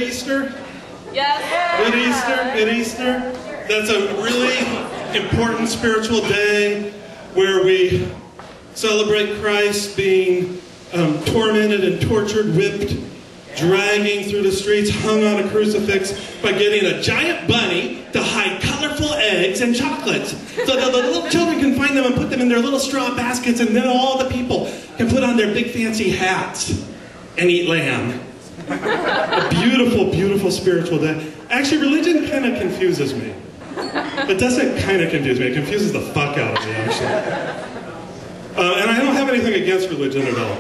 Easter? Yes. Good Easter, good Easter. That's a really important spiritual day where we celebrate Christ being tormented and tortured, whipped, dragging through the streets, hung on a crucifix by getting a giant bunny to hide colorful eggs and chocolates so that the little children can find them and put them in their little straw baskets, and then all the people can put on their big fancy hats and eat lamb. A beautiful, beautiful spiritual day. Actually, religion kind of confuses me. It doesn't kind of confuse me. It confuses the fuck out of me, actually. And I don't have anything against religion at all.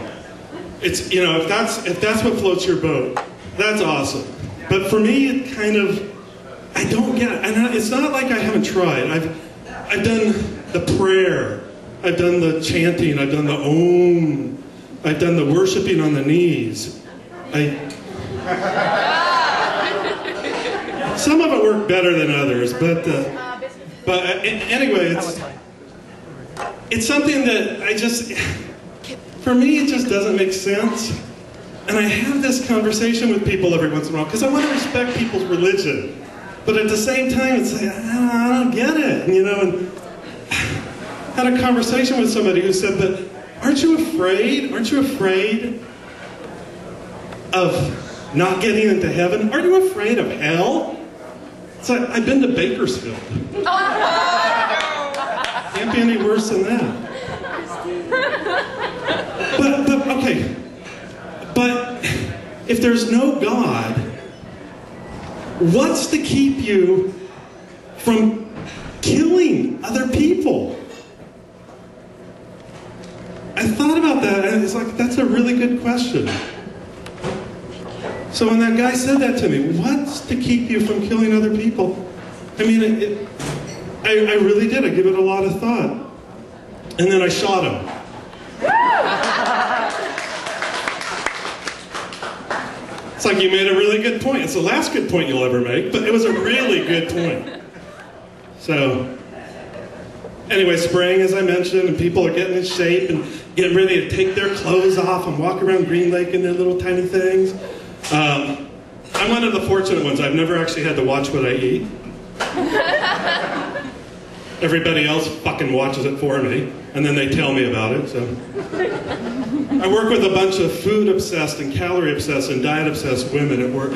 It's, you know, if that's what floats your boat, that's awesome. But for me, it kind of, I don't get it. And it's not like I haven't tried. I've done the prayer. I've done the chanting. I've done the om. I've done the worshiping on the knees. Some of it worked better than others, but anyway, it's something that for me, it just doesn't make sense. And I have this conversation with people every once in a while because I want to respect people's religion. But at the same time, it's like, I don't get it, you know. And I had a conversation with somebody who said, but aren't you afraid? Aren't you afraid of not getting into heaven? Aren't you afraid of hell? It's like, I've been to Bakersfield. Can't be any worse than that. But okay. But if there's no God, what's to keep you from killing other people? I thought about that, and it's like, that's a really good question. So when that guy said that to me, what's to keep you from killing other people? I mean, I really did. I give it a lot of thought. And then I shot him. It's like, you made a really good point. It's the last good point you'll ever make, but it was a really good point. So, anyway, spring, as I mentioned, and people are getting in shape and getting ready to take their clothes off and walk around Green Lake in their little tiny things. I'm one of the fortunate ones. I've never actually had to watch what I eat. Everybody else fucking watches it for me, and then they tell me about it, so. I work with a bunch of food-obsessed and calorie-obsessed and diet-obsessed women at work.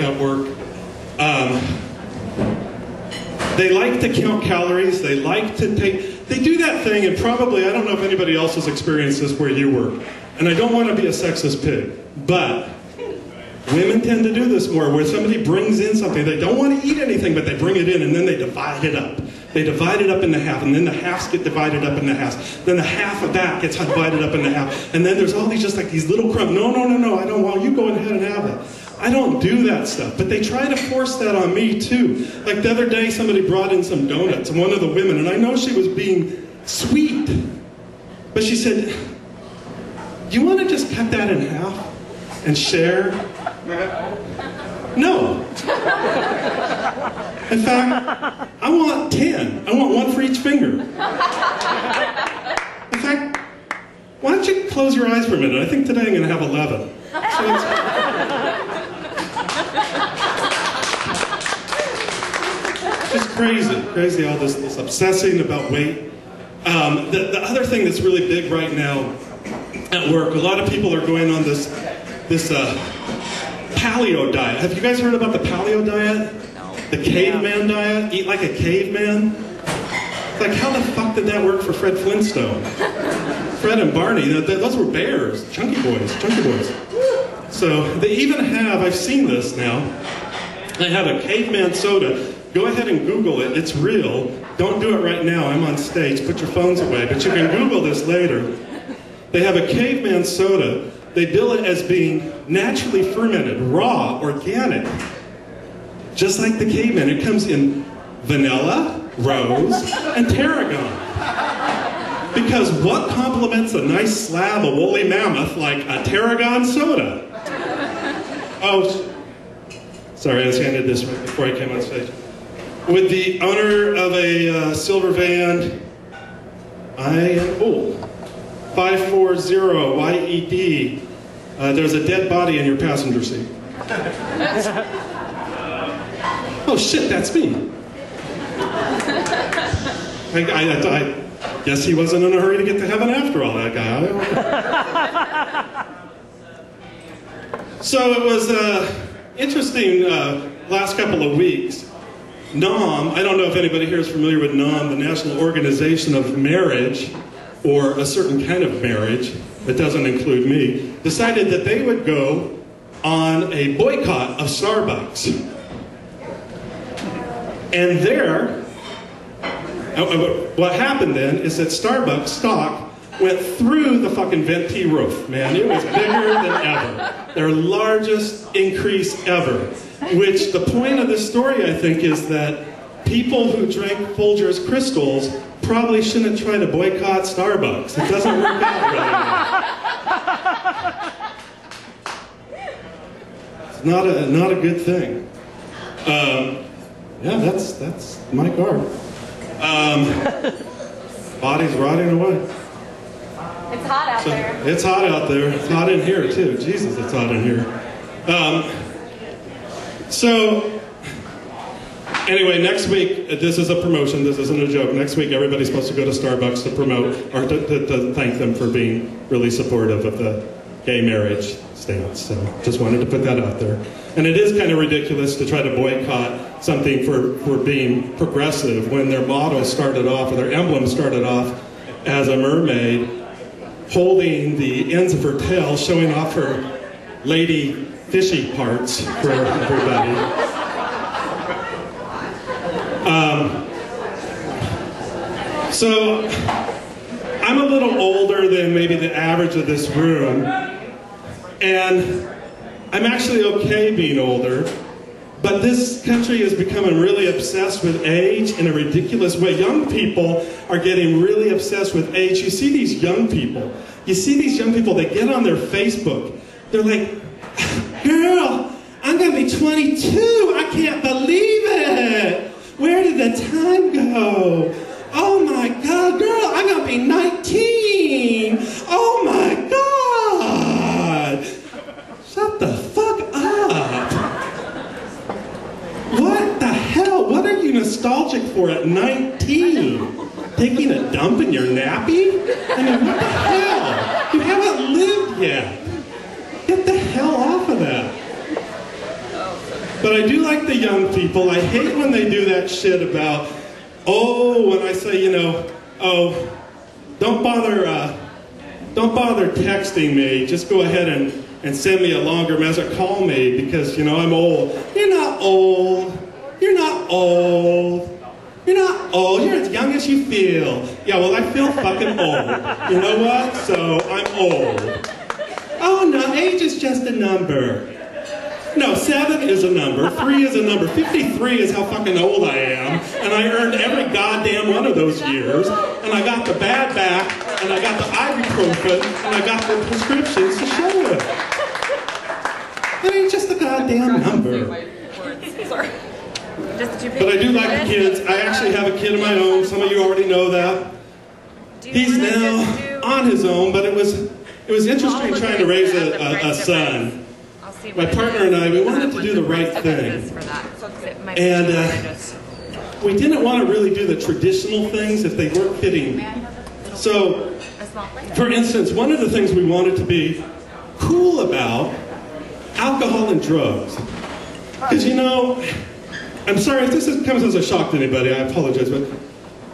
They like to count calories, they like to take, they do that thing, and probably, I don't know if anybody else has experienced this where you work, and I don't want to be a sexist pig, but women tend to do this more, where somebody brings in something, they don't want to eat anything, but they bring it in, and then they divide it up. They divide it up into half, and then the halves get divided up into halves. Then the half of that gets divided up into half. And then there's all these, just like these little crumbs. No, no, no, no, I don't want, you go ahead and have that. I don't do that stuff, but they try to force that on me too. Like the other day, somebody brought in some donuts, and one of the women, and I know she was being sweet, but she said, you want to just cut that in half and share? No. In fact, I want 10. I want one for each finger. In fact, why don't you close your eyes for a minute? I think today I'm going to have 11. So it's just crazy all this obsessing about weight. The other thing that's really big right now at work, a lot of people are going on this paleo diet. Have you guys heard about the paleo diet? The caveman diet? Eat like a caveman? It's like, how the fuck did that work for Fred Flintstone? Fred and Barney, those were bears, chunky boys. So they even have, I've seen this now, they have a caveman soda. Go ahead and Google it, it's real. Don't do it right now, I'm on stage, put your phones away, but you can Google this later. They have a caveman soda. They bill it as being naturally fermented, raw, organic. Just like the caveman. It comes in vanilla, rose, and tarragon. Because what complements a nice slab of woolly mammoth like a tarragon soda? Oh, sorry, I was handed this right before I came on stage. With the owner of a silver van, I am old. 540 YED. There's a dead body in your passenger seat. oh shit, that's me. I guess he wasn't in a hurry to get to heaven after all, that guy. So it was interesting last couple of weeks. NOM, I don't know if anybody here is familiar with NOM, the National Organization of Marriage, or a certain kind of marriage, that doesn't include me, decided that they would go on a boycott of Starbucks. And there, what happened then is that Starbucks stock went through the fucking venti roof, man. It was bigger than ever. Their largest increase ever. Which, the point of this story, I think, is that people who drink Folgers Crystals probably shouldn't try to boycott Starbucks. It doesn't work out really well. It's not a good thing. Yeah, that's my car. Body's rotting away. It's hot out there. It's hot out there. It's hot in here, too. Jesus, it's hot in here. So, anyway, next week, this is a promotion. This isn't a joke. Next week, everybody's supposed to go to Starbucks to promote, or to thank them for being really supportive of the gay marriage stance. So, just wanted to put that out there. And it is kind of ridiculous to try to boycott something for being progressive when their motto started off, or their emblem started off as a mermaid holding the ends of her tail, showing off her lady fishy parts for everybody. So, I'm a little older than maybe the average of this room, and I'm actually okay being older, but this country is becoming really obsessed with age in a ridiculous way. Young people are getting really obsessed with age. You see these young people, they get on their Facebook, they're like, girl, I'm gonna be 22, I can't believe it. Where did the time go? Oh my God, girl, I'm gonna be 19. Oh my God. Shut the fuck up. What the hell? What are you nostalgic for at 19? Taking a dump in your nappy? I mean, what the hell? You haven't lived yet. Get the hell off of that. But I do like the young people. I hate when they do that shit about, oh, when I say, oh, don't bother texting me. Just go ahead and send me a longer message. Call me because, I'm old. You're not old. You're not old. You're not old. You're as young as you feel. Yeah, well, I feel fucking old. You know what? So I'm old. Oh, no, age is just a number. No, 7 is a number, 3 is a number, 53 is how fucking old I am, and I earned every goddamn one of those years, and I got the bad back, and I got the ibuprofen, and I got the prescriptions to show it. It ain't just a goddamn number. But I do like the kids. I actually have a kid of my own. Some of you already know that. He's now on his own, but it was interesting trying to raise a son. My partner and I, we wanted to do the right thing. And we didn't want to really do the traditional things if they weren't fitting. So, for instance, one of the things we wanted to be cool about, alcohol and drugs. Because, I'm sorry if this comes as a shock to anybody, I apologize, but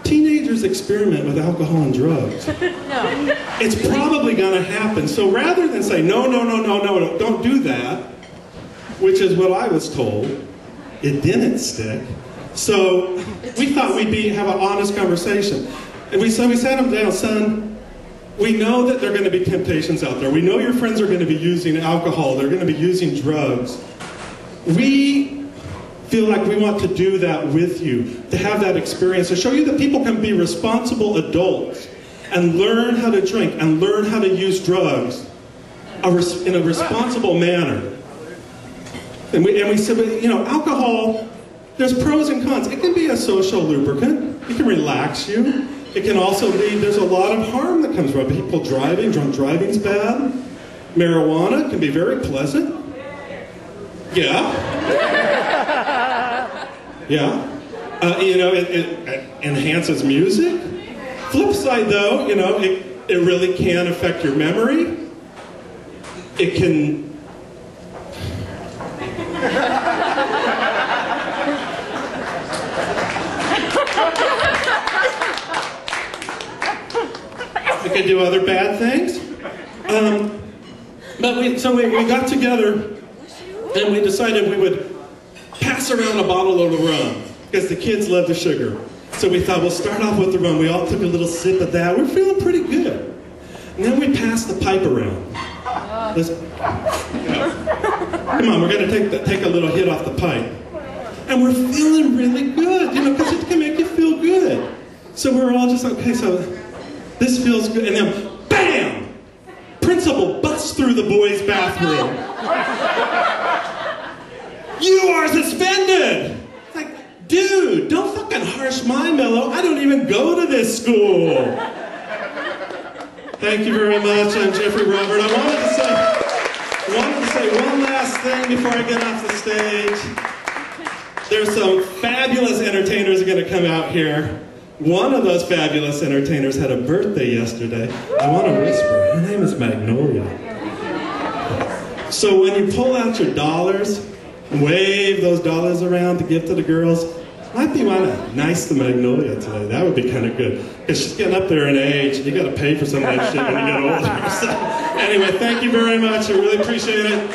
teenagers experiment with alcohol and drugs. No. It's probably going to happen. So rather than say, no, don't do that, which is what I was told, it didn't stick. So we thought we'd have an honest conversation. And we sat him down, son, we know that there are going to be temptations out there. We know your friends are going to be using alcohol. They're going to be using drugs. We feel like we want to do that with you, to have that experience, to show you that people can be responsible adults and learn how to drink and learn how to use drugs in a responsible manner. And we said, alcohol, there's pros and cons. It can be a social lubricant. It can relax you. It can also there's a lot of harm that comes from it. People driving, drunk driving's bad. Marijuana can be very pleasant. Yeah. Yeah. It enhances music. Flip side though, it really can affect your memory. It can... It can do other bad things. But we got together and we decided we would pass around a bottle of the rum because the kids love the sugar. So we thought we'll start off with the rum. We all took a little sip of that. We're feeling pretty good. And then we passed the pipe around. Come on, we're going to take a little hit off the pipe. And we're feeling really good, because it can make you feel good. So we're all just, okay, so this feels good. And then, bam! Principal busts through the boys' bathroom. You are suspended! It's like, dude, don't fucking harsh my mellow. I don't even go to this school. Thank you very much. I'm Jeffrey Robert. I wanted to say one last thing before I get off the stage. There's some fabulous entertainers going to come out here. One of those fabulous entertainers had a birthday yesterday. I want to whisper. Her name is Magnolia. So when you pull out your dollars, wave those dollars around to give to the girls, might be nice to Magnolia today. That would be kind of good. Because she's getting up there in age, and you got to pay for some of that shit when you get older. So, anyway, thank you very much. I really appreciate it.